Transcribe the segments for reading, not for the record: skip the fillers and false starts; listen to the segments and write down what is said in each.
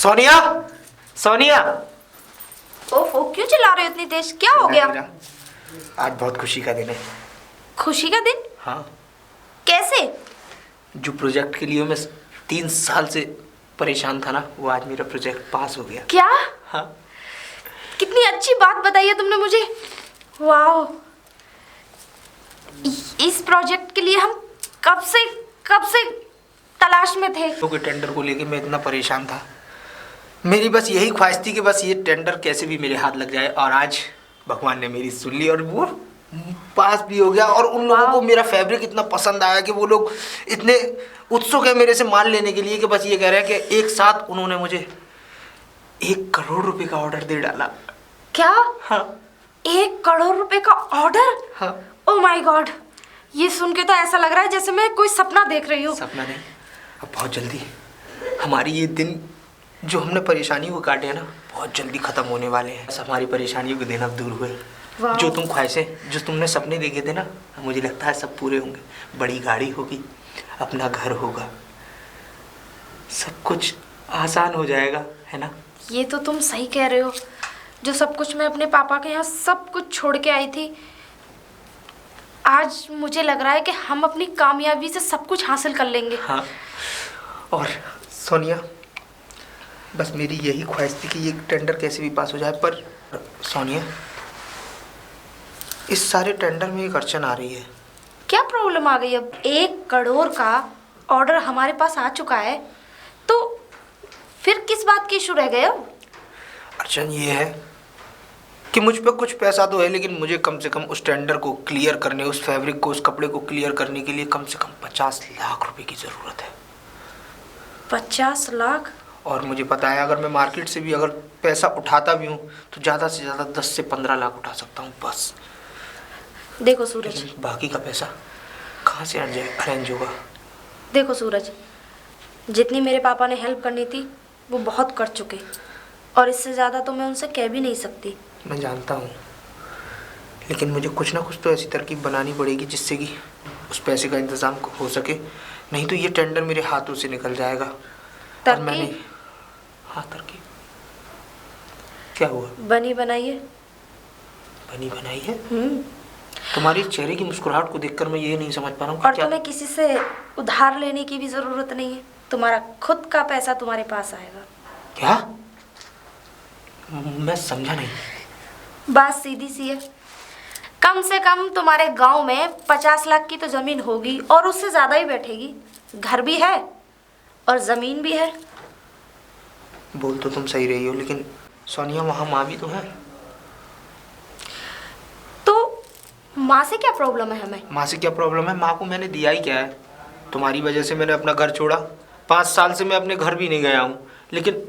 सोनिया, सोनिया। ओफो, क्यों चिल्ला रहे हो इतनी तेज? क्या हो गया? आज बहुत खुशी का दिन है। खुशी का दिन? हाँ। कैसे? जो प्रोजेक्ट के लिए मैं 3 साल से परेशान था ना, वो आज मेरा प्रोजेक्ट पास हो गया। क्या? हाँ। कितनी अच्छी बात बताई है तुमने मुझे। वाह, इस प्रोजेक्ट के लिए हम कब से तलाश में थे। तो टेंडर को लेके मैं इतना परेशान था। मेरी बस यही ख्वाहिश थी कि बस ये टेंडर कैसे भी मेरे हाथ लग जाए, और आज भगवान ने मेरी सुन ली और वो पास भी हो गया। और उन लोगों को मेरा फैब्रिक इतना पसंद आया कि वो लोग इतने उत्सुक है मेरे से माल लेने के लिए कि बस ये कह रहे हैं कि एक साथ उन्होंने मुझे 1 करोड़ रुपए का ऑर्डर दे डाला। क्या? हाँ। 1 करोड़ रुपए का ऑर्डर? हाँ। ओह माय गॉड, ये सुन के तो ऐसा लग रहा है जैसे मैं कोई सपना देख रही हूँ। सपना नहीं, अब बहुत जल्दी हमारी ये दिन जो हमने परेशानियों को काटे हैं ना, बहुत जल्दी खत्म होने वाले हैं। बस हमारी परेशानियों के दिन अब दूर हुए। जो तुम ख्वाहिशें, जो तुमने सपने देखे थे ना, मुझे लगता है सब पूरे होंगे। बड़ी गाड़ी होगी, अपना घर होगा, सब कुछ आसान हो जाएगा, है ना? ये तो तुम सही कह रहे हो। जो सब कुछ मैं अपने पापा के यहाँ सब कुछ छोड़ के आई थी, आज मुझे लग रहा है कि हम अपनी कामयाबी से सब कुछ हासिल कर लेंगे। हाँ। और सोनिया, बस मेरी यही ख्वाहिश थी कि ये टेंडर कैसे भी पास हो जाए। पर सोनिया, इस सारे टेंडर में एक अड़चन आ रही है। क्या प्रॉब्लम आ गई? अब 1 करोड़ का ऑर्डर हमारे पास आ चुका है, तो फिर किस बात की इशू रह गए? अड़चन ये है कि मुझ पे कुछ पैसा तो है, लेकिन मुझे कम से कम उस टेंडर को क्लियर करने, उस फैब्रिक को, उस कपड़े को क्लियर करने के लिए कम से कम 50 लाख रुपए की ज़रूरत है। 50 लाख? और मुझे पता है अगर मैं मार्केट से भी अगर पैसा उठाता भी हूँ तो ज़्यादा से ज़्यादा 10 से 15 लाख उठा सकता हूँ बस। देखो सूरज, बाकी का पैसा कहाँ से अरेंज होगा? देखो सूरज, जितनी मेरे पापा ने हेल्प करनी थी वो बहुत कर चुके, और इससे ज़्यादा तो मैं उनसे कह भी नहीं सकती। मैं जानता हूँ, लेकिन मुझे कुछ ना कुछ तो ऐसी तरकीब बनानी पड़ेगी जिससे कि उस पैसे का इंतज़ाम हो सके, नहीं तो ये टेंडर मेरे हाथों से निकल जाएगा। और मैंने हाँ, तरकीब क्या हुआ? बनी बनाई है। बनी बनाई है? तुम्हारी चेहरे की मुस्कुराहट को देखकर मैं ये नहीं समझ पा रहा हूँ। और तुम्हें किसी से उधार लेने की भी जरूरत नहीं है, तुम्हारा खुद का पैसा तुम्हारे पास आएगा। क्या? मैं समझा नहीं। बात सीधी सी है। कम से कम तुम्हारे गांव में 50 लाख की तो जमीन होगी, और उससे ज्यादा ही बैठेगी। घर भी है और जमीन भी है। बोल तो तुम सही रही हो, लेकिन सोनिया वहाँ माँ भी तो है। तो माँ से क्या प्रॉब्लम है हमें? माँ से क्या प्रॉब्लम है? माँ को मैंने दिया ही क्या है? तुम्हारी वजह से मैंने अपना घर छोड़ा। 5 साल से मैं अपने घर भी नहीं गया हूँ। लेकिन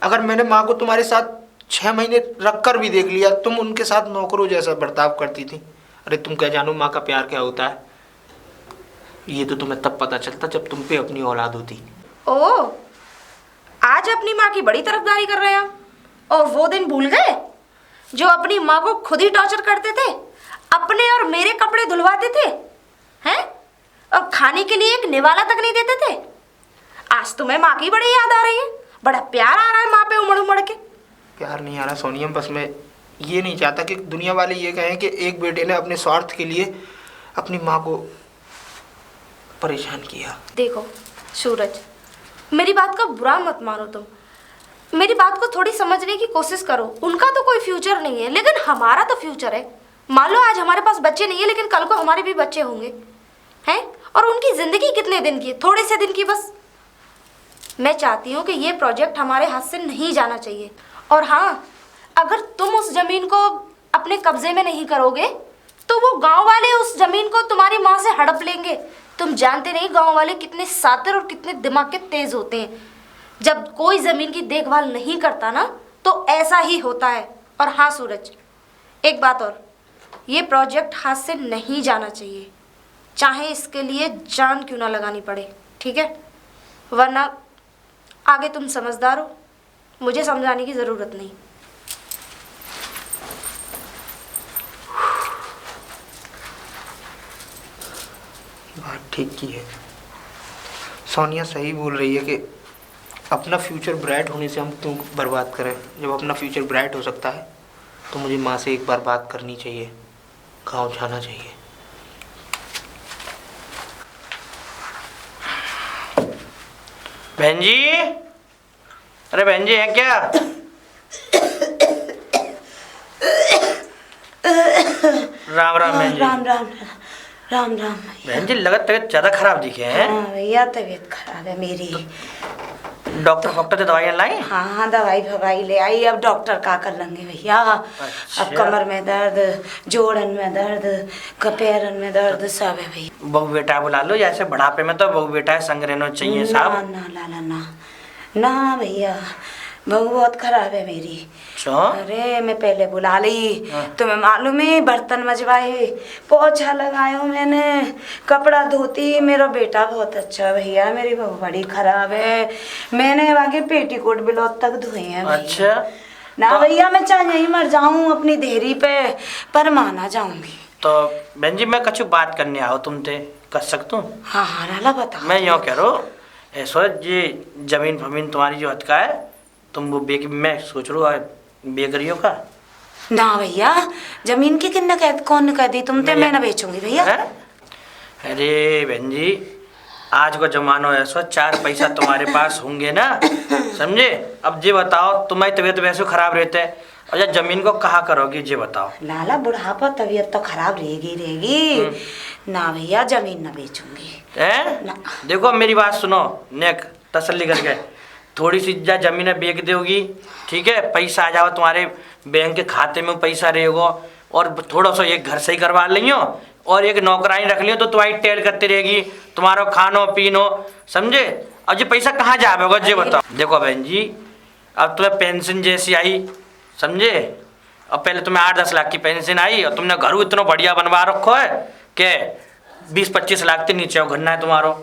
अगर मैंने माँ को तुम्हारे साथ 6 महीने रख कर भी देख लिया, तुम उनके साथ नौकरों जैसा बर्ताव करती थी। अरे तुम क्या जानो माँ का प्यार क्या होता है? ये तो तुम्हें तब पता चलता जब तुम पे अपनी औलाद होती। ओह, आज अपनी माँ की बड़ी तरफदारी कर रहे हैं, और वो दिन भूल गए जो अपनी माँ को खुद ही टॉर्चर करते थे, अपने और मेरे कपड़े धुलवाते थे, हैं? और खाने के लिए एक निवाला तक नहीं देते थे। आज तुम्हें माँ की बड़ी याद आ रही है, बड़ा प्यार आ रहा है माँ पे उमड़ उमड़ के। प्यार नहीं आ रहा सोनिया, बस मैं ये नहीं चाहता कि दुनिया वाले ये कहें कि एक बेटे ने अपने स्वार्थ के लिए अपनी माँ को परेशान किया। देखो सूरज, मेरी बात का बुरा मत मानो तुम। मेरी बात को थोड़ी समझने की कोशिश करो। उनका तो कोई फ्यूचर नहीं है, लेकिन हमारा तो फ्यूचर है। मान लो आज हमारे पास बच्चे नहीं है, लेकिन कल को हमारे भी बच्चे होंगे, हैं? और उनकी जिंदगी कितने दिन की है? थोड़े से दिन की बस। मैं चाहती हूँ कि ये प्रोजेक्ट हमारे हाथ से नहीं जाना चाहिए। और हाँ, अगर तुम उस जमीन को अपने कब्जे में नहीं करोगे तो वो गांव वाले उस जमीन को तुम्हारी माँ से हड़प लेंगे। तुम जानते नहीं गांव वाले कितने शातिर और कितने दिमाग के तेज होते हैं। जब कोई जमीन की देखभाल नहीं करता ना, तो ऐसा ही होता है। और हाँ सूरज, एक बात और, ये प्रोजेक्ट हाथ से नहीं जाना चाहिए, चाहे इसके लिए जान क्यों ना लगानी पड़े, ठीक है? वरना आगे तुम समझदार हो, मुझे समझाने की ज़रूरत नहीं। बात ठीक की है, सोनिया सही बोल रही है कि अपना फ्यूचर ब्राइट होने से हम क्यों बर्बाद करें? जब अपना फ्यूचर ब्राइट हो सकता है तो मुझे माँ से एक बार बात करनी चाहिए, गाँव जाना चाहिए। बहन जी, अरे बहन जी हैं क्या? राम राम बहन जी। राम राम राम राम। बहन जी लगा तबीयत ज्यादा खराब दिखे हैं। हाँ भैया तबीयत खराब है मेरी। डॉक्टर से दवाइयाँ लाई? हाँ हाँ दवाई फवाई ले आई। अब डॉक्टर का कर लेंगे भैया। अच्छा। अब कमर में दर्द, जोड़न में दर्द, पैरन में दर्द सब है भैया। बहू बेटा बुला लो, जैसे बुढ़ापे में तो बहू बेटा संग रहना चाहिए ना साहब। ना लाला ना ना भैया, बहू बहुत खराब है मेरी। क्यों? अरे मैं पहले बुला ली, हाँ। तुम्हें मालूम है, बर्तन मजवाए, पोछा लगायो मैंने, कपड़ा धोती। मेरा बेटा बहुत अच्छा भैया, मेरी बहू बड़ी खराब है। मैंने आगे पेटीकोट ब्लाउज तक धोए हैं भैया। अच्छा ना तो- भैया मैं चाहे यहीं मर जाऊं अपनी देहरी पे, पर माना जाऊंगी। तो बहन जी मैं कछु बात करने आओ तुमसे, कर सकता हूँ? हाँ हाँ लाला बता। मैं यूँ कह रहा हूँ, ऐसा ये जमीन फमीन तुम्हारी जो हद का है, तुम वो बेच, मैं सोच रहा हूँ बेच रही हो का? ना भैया, जमीन की किन्ने कह, कौन ने कह दी तुमसे? मैं ना बेचूंगी भैया। हैं? अरे बहन जी आज का जमाना ऐसा, 4 पैसा तुम्हारे पास होंगे ना, समझे? अब ये बताओ, तुम्हारी तबीयत वैसे खराब रहते है और ये जमीन को कहाँ करोगी, ये बताओ। लाला बुढ़ापा तबीयत तो खराब रहेगी रहेगी। ना भैया जमीन ना बेचूंगी। हैं? ना। देखो मेरी बात सुनो, नेक तसल्ली करके, थोड़ी सी जमीन बेच दोगी, ठीक है? पैसा आ जाओ तुम्हारे बैंक के खाते में, पैसा रहेगा, और थोड़ा सा एक घर सही करवा लियो और एक नौकरानी रख लियो, तो तुम्हारी टेल करती रहेगी, तुम्हारा खानो पीनो, समझे? अब ये पैसा कहाँ जाएगा ये बताओ। देखो बहन जी, अब तुम्हें पेंशन जैसी आई, समझे? अब पहले तुम्हें 8-10 लाख की पेंशन आई और तुमने घर इतना बढ़िया बनवा रखो है कि 20-25 लाख के नीचे घर ना है तुम्हारो,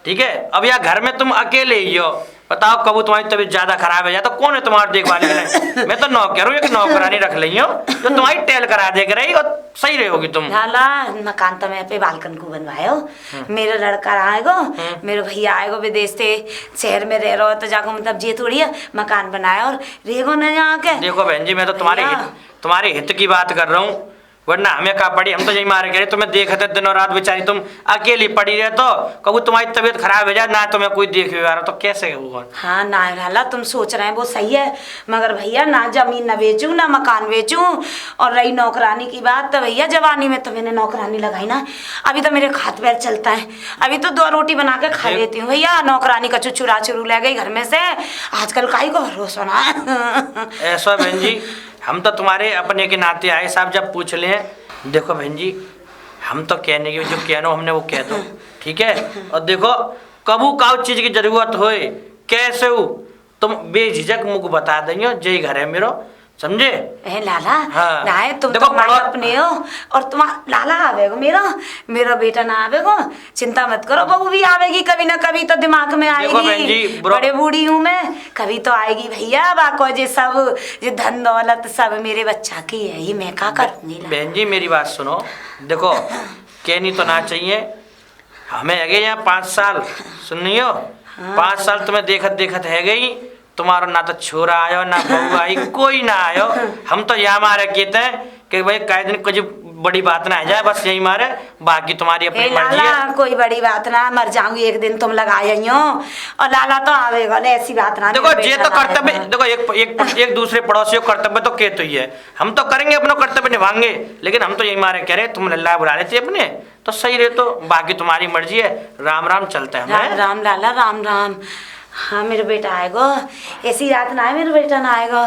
ठीक है? अब यार घर में तुम अकेले ही हो, बताओ कब तुम्हारी तबीयत ज्यादा खराब है या तो कौन है तुम्हारी देखभाल के? मैं तो नौकर हूँ, एक नौकरानी रख ली हूँ जो तुम्हारी टेल करा देकर रही और सही रहोगी तुम। लाला मकान तो मैं पे बालकन को बनवायो। मेरा लड़का आएगो, मेरे भैया आएगो विदेश से, शहर में रह रहो तो जाको, मतलब जे थोड़ी है मकान बनाए और रहेगो न यहाँ के। देखो बहन जी मैं तो तुम्हारे हित की बात कर रहा हूँ, वरना हमें कहा पड़ी, हम तो यही मारे करे। तुम्हें देखते दिनों रात बेचारी तुम अकेली पड़ी रहे, तो कभी तुम्हारी तबीयत खराब हो जाए ना, तुम्हें कोई देख भी रहा तो कैसे होगा? हाँ ना लाला तुम सोच रहे हैं वो सही है, मगर भैया ना जमीन ना बेचूं ना मकान बेचूं। और रही नौकरानी की बात, तो भैया जवानी में तो मैंने नौकरानी लगाई ना, अभी तो मेरे हाथ पैर चलता है, अभी तो 2 रोटी बना के खा लेती हूँ भैया। नौकरानी का चुरा चुरू ले गई घर में से, आजकल का ही को भरोसा ना है। ऐसा बहन जी, हम तो तुम्हारे अपने के नाते आए साहब, जब पूछ लें। देखो बहन जी, हम तो कहने की जो कहना हमने वो कह दो, ठीक है? और देखो कबू का चीज की जरूरत होए कैसे हो, तुम बेझिझक मुख बता देंगे, जय घर है मेरो, समझे? लाला हाँ। ना है, तुम देखो तो माई अपने हो, और तुम लाला आवेगो मेरा बेटा ना आवेगो, चिंता मत करो, बहू भी आवेगी कभी ना कभी तो दिमाग में देखो बहन जी, आएगी। बड़े बूढ़ी हूँ मैं, कभी तो आएगी भैया। बाको जे सब जे धन दौलत सब मेरे बच्चा की है ही, मैं क्या करूँगी? बहन जी मेरी बात सुनो, देखो कहनी तो ना चाहिए, हमें आगे यहाँ 5 साल सुनियो, 5 साल तुम्हें देखत देखत है गई, तुम्हारा ना तो छोरा आयो ना बहू आई, कोई ना आयो। हम तो यहाँ मारे कहते हैं कि भाई कई दिन कुछ बड़ी बात ना आ जाए, बस यही मारे, बाकी तुम्हारी अपनी मर्जी है। लाला कोई बड़ी बात ना, मर जाऊंगी एक दिन, तुम लगा आई हो, और लाला तो आवेगा ना, ऐसी बात ना। देखो ये तो कर्तव्य, देखो एक दूसरे पड़ोसियों कर्तव्य तो कहते ही है, हम तो करेंगे अपना कर्तव्य निभाएंगे, लेकिन हम तो यही मारे कह रहे तुम लल्ला बुला लेती अपने तो सही रहे, तो बाकी तुम्हारी मर्जी है। राम राम चलता है राम राम लाला राम राम। हाँ मेरा बेटा आएगा, ऐसी रात ना आए मेरा बेटा ना आएगा।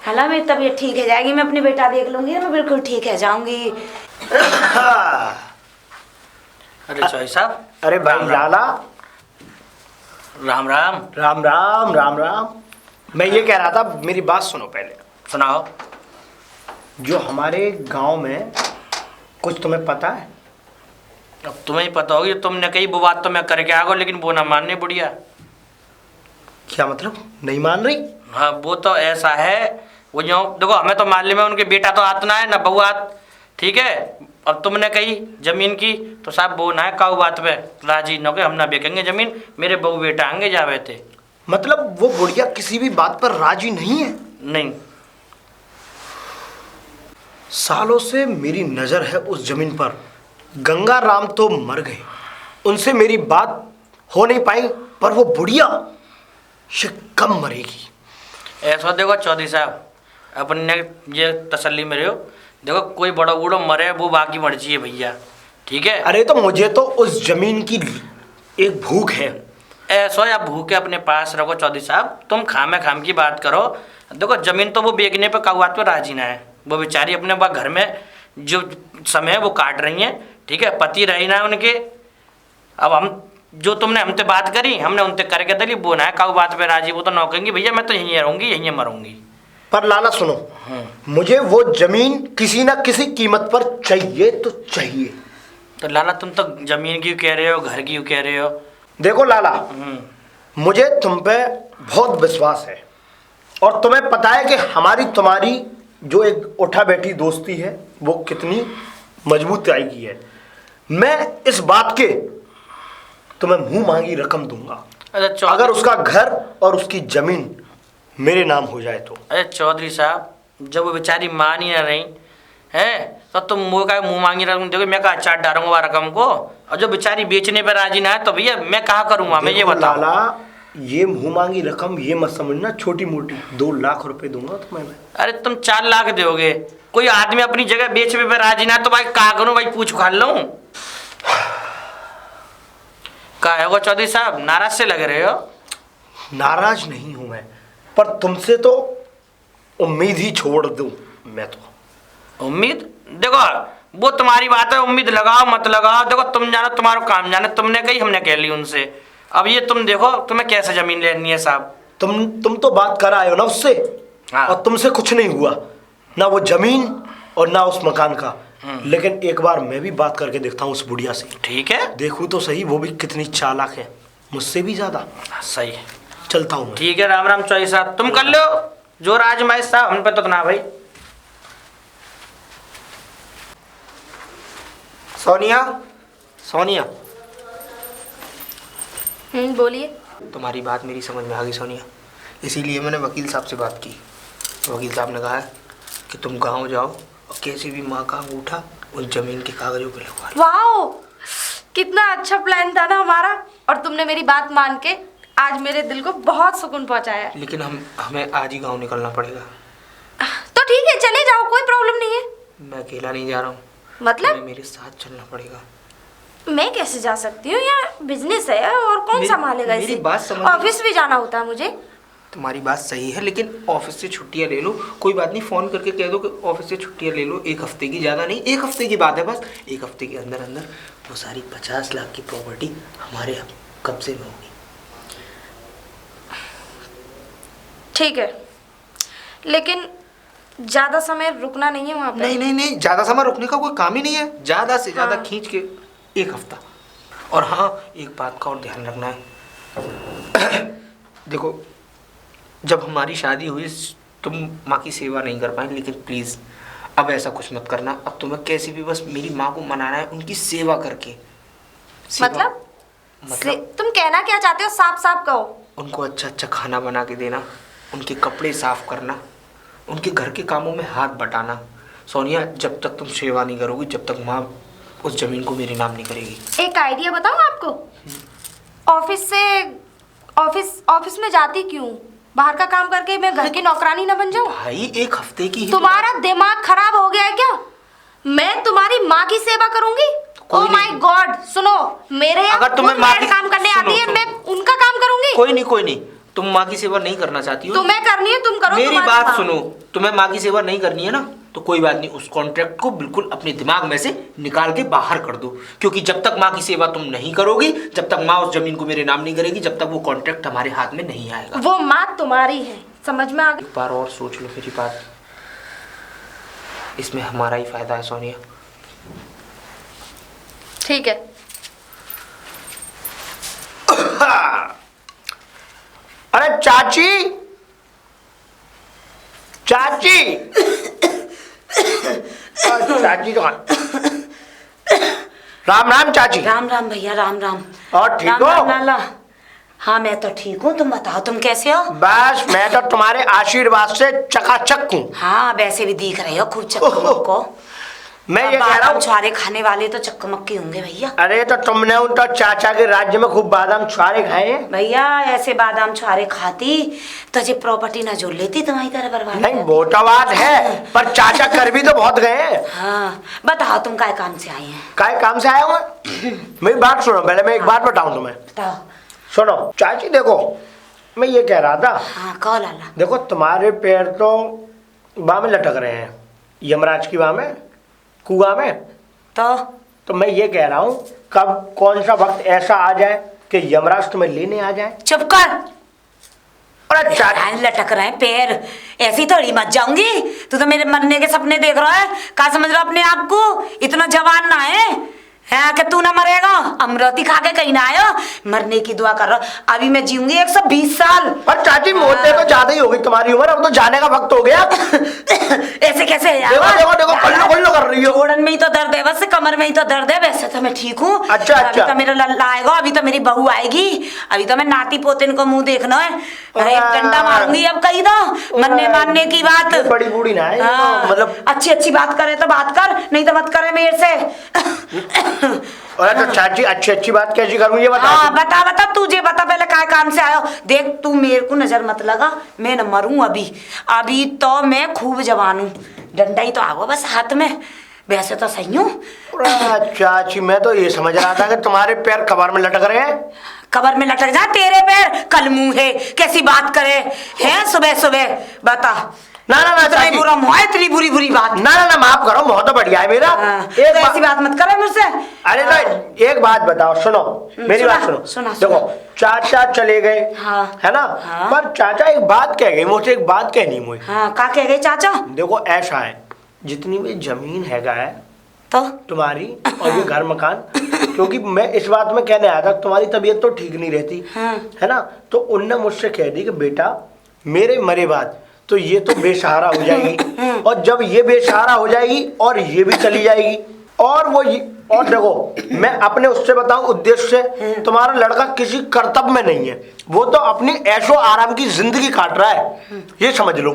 हाला मेरी तबीयत ठीक है जाएगी, मैं अपने बेटा देख लूंगी, मैं बिल्कुल ठीक है जाऊंगी। अरे चौधरी साहब, अरे भाई लाला, राम राम। राम राम राम राम। मैं ये कह रहा था, मेरी बात सुनो पहले। सुनाओ। जो हमारे गांव में कुछ तुम्हें पता है? अब तुम्हें ही पता होगी, तुमने कही वो बात तो मैं करके आ गो, लेकिन वो ना मानने बुढ़िया। क्या मतलब नहीं मान रही? हाँ वो तो ऐसा है, वो जो देखो हमें तो मालूम है उनके बेटा तो आतना है ना बहू आत, ठीक है? अब तुमने कही जमीन की तो साहब वो ना है काऊ बात पे राजी न हो, हम ना बेचेंगे जमीन, मेरे बहू बेटा आएंगे जावे थे। मतलब वो बुढ़िया किसी भी बात पर राजी नहीं है? नहीं। सालों से मेरी नजर है उस जमीन पर। गंगा राम तो मर गए, उनसे मेरी बात हो नहीं पाई, पर वो बुढ़िया ये कम मरेगी। ऐसा देखो चौधरी साहब, अपन ने ये तसल्ली में रहो। देखो कोई बड़ा बूढ़ो मरे वो बाकी मर्जी है भैया, ठीक है। अरे तो मुझे तो उस जमीन की एक भूख है। ऐसा या भूखे अपने पास रखो चौधरी साहब, तुम खाम की बात करो। देखो जमीन तो वो बेचने पे कागजात पे राजी ना है, वो बेचारी अपने घर में जो समय है वो काट रही हैं, ठीक है। पति रही ना उनके। अब हम जो तुमने हमसे बात करी, हमने उनसे करके दली, वो ना है कागज बात पे राजी। वो तो नौ कहेंगी भैया मैं तो यहीं रहूंगी, यहीं मरूंगी। पर लाला सुनो, मुझे वो जमीन किसी ना किसी कीमत पर चाहिए तो चाहिए। तो लाला तुम तो जमीन की कह रहे हो, घर की कह रहे हो। देखो लाला, मुझे तुम पे बहुत विश्वास है और तुम्हें पता है कि हमारी तुम्हारी जो एक उठा बैठी दोस्ती है वो कितनी मजबूत आएगी है। मैं इस बात के तुम्हें मुंह मांगी रकम दूंगा अच्छा अगर उसका घर और उसकी जमीन मेरे नाम हो जाए तो। अरे चौधरी साहब, जब वो बेचारी मान ही ना रही है तो तुम मुँह का मुँह मांगी रकम दोगे? मैं कहा चाट डालूंगा रकम को, और जो बेचारी बेचने पर राजी ना है तो भैया मैं कहाँ करूँगा? मैं ये बताओ लाला, ये मुंह मांगी रकम ये मत समझना छोटी मोटी, 2 लाख रुपए दूंगा तुम्हें मैं। अरे तुम 4 लाख दोगे? कोई आदमी अपनी जगह बेचने पर राजी ना है तो भाई कहाँ करूँ? भाई पूछ उखाड़ लूँ? कहा है वो चौधरी साहब, नाराज से लग रहे हो? नाराज नहीं हूं मैं, पर तुमसे तो उम्मीद ही छोड़ दूं मैं तो। उम्मीद? देखो वो तुम्हारी बात है, उम्मीद लगाओ मत लगाओ, देखो तुम जानो, तुम्हारा काम जाने। तुमने कही, हमने कह ली उनसे। अब ये तुम देखो तुम्हें कैसे जमीन लेनी है साहब। तुम तो बात कर आए हो ना उससे, हाँ। और तुमसे कुछ नहीं हुआ, ना वो जमीन और ना उस मकान का। लेकिन एक बार मैं भी बात करके देखता हूँ उस बुढ़िया से। ठीक है, देखूँ तो सही वो भी कितनी चालाक है, मुझसे भी ज्यादा। सही है, चलता हूँ मैं। ठीक है। राम राम चौधरी साहब, तुम कर लो जो राजमाइश साहब, हम पे तो ना भाई। सोनिया, सोनिया, बोलिए। तुम्हारी बात मेरी समझ में आ गई सोनिया, इसीलिए मैंने वकील साहब से बात की। तो वकील साहब ने कहा है कि तुम गांव जाओ और कैसे भी माँ का अंगूठा उस जमीन के कागजों पे लगवा लो। वाओ, कितना अच्छा प्लान था ना हमारा, और तुमने मेरी बात मान के आज मेरे दिल को बहुत सुकून पहुंचाया। लेकिन हमें आज ही गांव निकलना पड़ेगा। तो ठीक है, चले जाओ, कोई प्रॉब्लम नहीं है। मैं अकेला नहीं जा रहा हूँ, मतलब तुम्हें मेरे साथ चलना पड़ेगा। मैं कैसे जा सकती हूँ? यार बिजनेस है और कौन संभालेगा मेरी इसे? बात समझ। ऑफिस भी जाना होता है मुझे। तुम्हारी बात सही है, लेकिन ऑफिस से छुट्टियां ले लो, कोई बात नहीं। फ़ोन करके कह दो कि ऑफिस से छुट्टियां ले लो, 1 हफ्ते की, ज़्यादा नहीं, 1 हफ्ते की बात है बस। 1 हफ्ते के अंदर अंदर वो सारी 50 लाख की प्रॉपर्टी हमारे अब कब्जे में होगी। ठीक है, लेकिन ज़्यादा समय रुकना नहीं है वहाँ पे। नहीं नहीं नहीं, ज़्यादा समय रुकने का कोई काम ही नहीं है, ज़्यादा से ज़्यादा हाँ। खींच के 1 हफ्ता। और हाँ, एक बात का और ध्यान रखना है। देखो, जब हमारी शादी हुई तुम माँ की सेवा नहीं कर पाए, लेकिन प्लीज़ अब ऐसा कुछ मत करना। अब तुम्हें कैसे भी बस मेरी माँ को मनाना है, उनकी सेवा करके। मतलब तुम कहना क्या चाहते हो? साफ साफ कहो। उनको अच्छा अच्छा खाना बना के देना, उनके कपड़े साफ करना, उनके घर के कामों में हाथ बटाना। सोनिया, जब तक तुम सेवा नहीं करोगी, जब तक माँ उस जमीन को मेरे नाम नहीं करेगी। एक आइडिया बताऊं आपको? ऑफिस में जाती क्यों? बाहर का काम करके मैं घर की नौकरानी ना बन जाऊं? भाई 1 हफ्ते की ही तुम्हारा दिमाग खराब हो गया है क्या? मैं तुम्हारी माँ की सेवा करूंगी? कोई ओह माय नहीं। गॉड, सुनो, मेरे यहाँ अगर तुम्हें खुद माँ मेड की- काम करने सुनो, आती है, सुनो। मैं उनका काम करूंगी। कोई नहीं, तुम माँ की सेवा नहीं करना चाहती हो, तुम्हें करनी है, तुम करो। मेरी तुम्हारी बात माँ। सुनो, तुम्हें माँ की सेवा नहीं करनी है ना, तो कोई बात नहीं, उस कॉन्ट्रैक्ट को बिल्कुल अपने दिमाग में से निकाल के बाहर कर दो। क्योंकि जब तक माँ की सेवा तुम नहीं करोगी, जब तक माँ उस जमीन को मेरे नाम नहीं करेगी, जब तक वो कॉन्ट्रैक्ट हमारे हाथ में नहीं आएगा। वो माँ तुम्हारी है, समझ में आ गई? एक बार और सोच लो मेरी बात, इसमें हमारा ही फायदा है सोनिया। ठीक है। अरे चाची, चाची, चाची तो राम राम चाची। राम राम भैया, राम राम। और ठीक राम हो? राम लाला। हाँ मैं तो ठीक हूँ, तुम बताओ तुम कैसे हो? बस मैं तो तुम्हारे आशीर्वाद से चकाचक हूँ। हाँ वैसे भी दिख रहे हो खूब चक्को। मैं ये कह रहा बादाम हूँ, छुआरे खाने वाले तो चक्कमक्की होंगे भैया। अरे तो तुमने उन तो चाचा के राज्य में खूब बादाम छुआरे खाए हैं। भैया ऐसे बादाम छुआरे खाती तो ये प्रॉपर्टी ना जोड़ लेती तुम्हारी तरह बर्बाद। नहीं वो तो बात है, पर चाचा कर भी तो बहुत गए हैं। हाँ बताओ तुम काय काम से आए हैं? काय काम से आया हूँ मेरी बात सुनो, पहले मैं एक बात बताऊं तुम्हें। बताओ। सुनो चाची, देखो मैं ये कह रहा था, हाँ कहो लाला। देखो तुम्हारे पैर तो बाह में लटक रहे हैं, यमराज की बाह में, कुआं में। तो मैं ये कह रहा हूँ, कब कौन सा वक्त ऐसा आ जाए कि यमराज तुम्हें लेने आ जाए। चुप कर। अरे चाची, लटक रहे हैं पैर, ऐसी थोड़ी मत जाऊंगी। तू तो मेरे मरने के सपने देख रहा है, क्या समझ रहा अपने आप को? इतना जवान ना है कि तू ना मरेगा। अमृति खा के कहीं ना आयो, मरने की दुआ कर रहा। अभी मैं जीऊंगी 120 साल। और चाची मोटे तो ज्यादा ही होगी तुम्हारी उम्र, अब तो जाने का वक्त हो गया। ऐसे कैसे है यार? देखो देखो देखो, कल्लो कर रही हो। जोड़न में ही तो दर्द है, बस कमर में ही तो दर्द है। वैसे तो मैं ठीक हूँ। अच्छा। अभी तो मेरा लल्ला आएगा, अभी तो मेरी बहू आएगी, अभी तो मैं नाती पोते को मुंह देखना है। अरे एक डंडा मारूंगी अब कहीं तो, मरने मारने की बात। बड़ी बूढ़ी ना है, हाँ, मतलब अच्छी अच्छी बात करे तो बात कर, नहीं तो मत करे मेरे से। अरे तो चाची अच्छी अच्छी बात कैसी करूँ ये बता। हाँ बता बता, तुझे बता पहले काय काम से आयो। देख तू मेरे को नजर मत लगा, मैं न मरूं अभी। अभी तो मैं खूब जवान हूँ, डंडा ही तो आगो बस हाथ में, वैसे तो सही हूँ। अरे चाची मैं तो ये समझ रहा था कि तुम्हारे पैर कबार में लटक रहे हैं। कबर में लटक जा तेरे पैर, कल मुंह है, कैसी बात करे हैं सुबह सुबह, बता। ना ना ना इतना चाची, बुरा मुँह है, इतनी बुरी बुरी बात। ना ना ना माफ करो, बहुत तो बढ़िया है मेरा। हाँ, तो ऐसी बात मत करे मुझसे। अरे ना एक बात बताओ, सुनो मेरी बात सुनो। देखो चाचा चले गए, हाँ, है ना, हाँ, पर चाचा एक बात कह गए मुझसे, एक बात कहनी मुझे। हाँ का कह गए चाचा? देखो ऐसा है, जितनी भी जमीन है तो तुम्हारी और ये घर मकान, क्योंकि मैं इस बात में कहने आया था तुम्हारी तबीयत तो ठीक नहीं रहती, है ना, तो उनने मुझसे कह दी कि बेटा मेरे मरे बाद तो ये तो बेसहारा हो जाएगी, और जब ये बेसहारा हो जाएगी और ये भी चली जाएगी, और और देखो मैं अपने उससे बताऊं उद्देश्य से, तुम्हारा लड़का किसी कर्तव्य में नहीं है, वो तो अपनी ऐशो आराम की जिंदगी काट रहा है, ये समझ लो,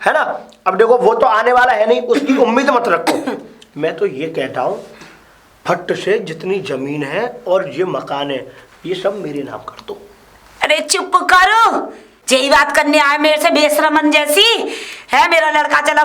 है ना। अब देखो वो तो आने वाला है नहीं, उसकी उम्मीद मत रखो। मैं तो ये कहता हूँ फट से जितनी जमीन है और ये मकान है ये सब मेरे नाम कर दो। अरे चुप करो, यही बात करने आए मेरे से बेशरमन जैसी है। मेरा लड़का चला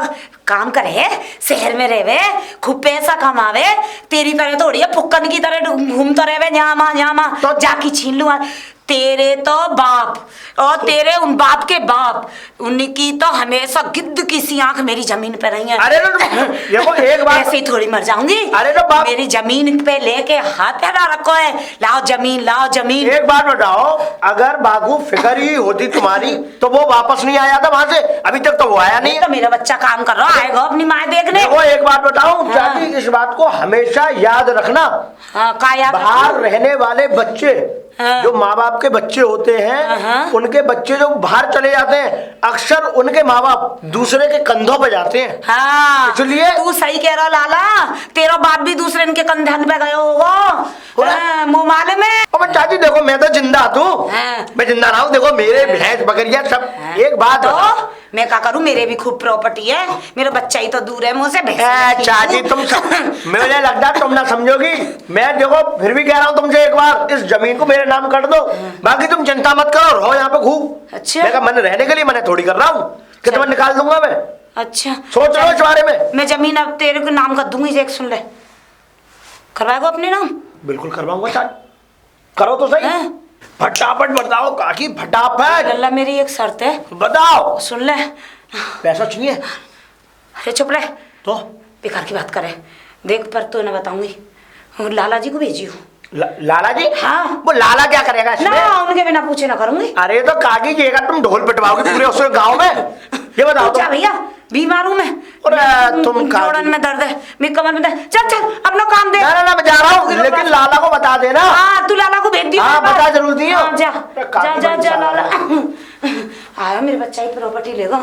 काम करे, शहर में रहे, खूब पैसा कमावे, तेरी तरह थोड़ी है फुक्कन की तरह घूमता रहे यहाँ तो जाके छीन लूँ। तेरे तो बाप और तेरे उन बाप के बाप, उनकी तो हमेशा गिद्ध की सी आंख मेरी जमीन पे रही है। अरे देखो एक बात, ऐसे ही थोड़ी मर जाऊंगी। अरे तो बाप, मेरी जमीन पे लेके हाथ फैला रखो है, लाओ जमीन लाओ जमीन। एक बात बताओ, अगर बागू फिकर ही होती तुम्हारी तो वो वापस नहीं आया था वहां से, अभी तक तो वो आया नहीं। तो मेरा बच्चा काम कर रहा आएगा अपनी माँ देखने। देखो एक बात बताओ चाची, इस बात को हमेशा याद रखना। बाहर रहने वाले बच्चे, जो माँ बाप के बच्चे होते हैं, उनके बच्चे जो बाहर चले जाते हैं अक्सर उनके माँ बाप दूसरे के कंधों पे जाते हैं। हाँ, इसलिए तू सही कह रहा लाला, तेरा बाप भी दूसरे इनके कंधे पे गए होगा मुँह माले में। अब चाची देखो मैं तो जिंदा हूँ, मैं जिंदा ना हूँ, देखो मेरे भैंस बकरियां सब। एक बात तो मैं क्या करूँ, मेरे भी खूब प्रॉपर्टी है, मेरा बच्चा ही तो दूर है मुझसे। चाची तुम मुझे लगता है तुम ना समझोगी, मैं देखो फिर भी कह रहा हूँ तुमसे, एक बार इस जमीन को मेरे नाम कर दो, बाकी तुम चिंता मत करो, रहो यहाँ पे खूब। अच्छा, मैं मन रहने के लिए मैंने थोड़ी कर रहा हूँ कि तुम्हें निकाल दूंगा मैं। अच्छा सोच लो इस बारे में। मैं जमीन अब तेरे को नाम कर दूंगी, एक सुन ले, करवाएगा अपने नाम? बिल्कुल करवाऊंगा चाची, करो तो सही। फटाफट बताओ काकी, फटाफट। लल्ला मेरी एक शर्त है, बताओ। सुन ले। पैसा चाहिए? अरे चुप रहे, तो बेकार की बात करे। देख पर तो ना बताऊंगी, लाला जी को भेजी हूँ। लाला जी? हाँ। वो लाला क्या करेगा इसमें? ना उनके बिना पूछे ना करूंगी। अरे तो काकी जी तुम ढोल पिटवाओगे पूरे उस गांव में, ये बताओ। क्या भैया बीमार हूँ मैं, तुम जोड़न में दर्द है, मेरी कमर में दर्द। चल चल अपना काम दे। ना मैं जा रहा हूँ, लेकिन लाला को बता देना। हाँ तू लाला को भेज दी। हाँ बता जरूर दियो। जा जा जा जा लाला आया, मेरे बच्चा ही प्रॉपर्टी लेगा।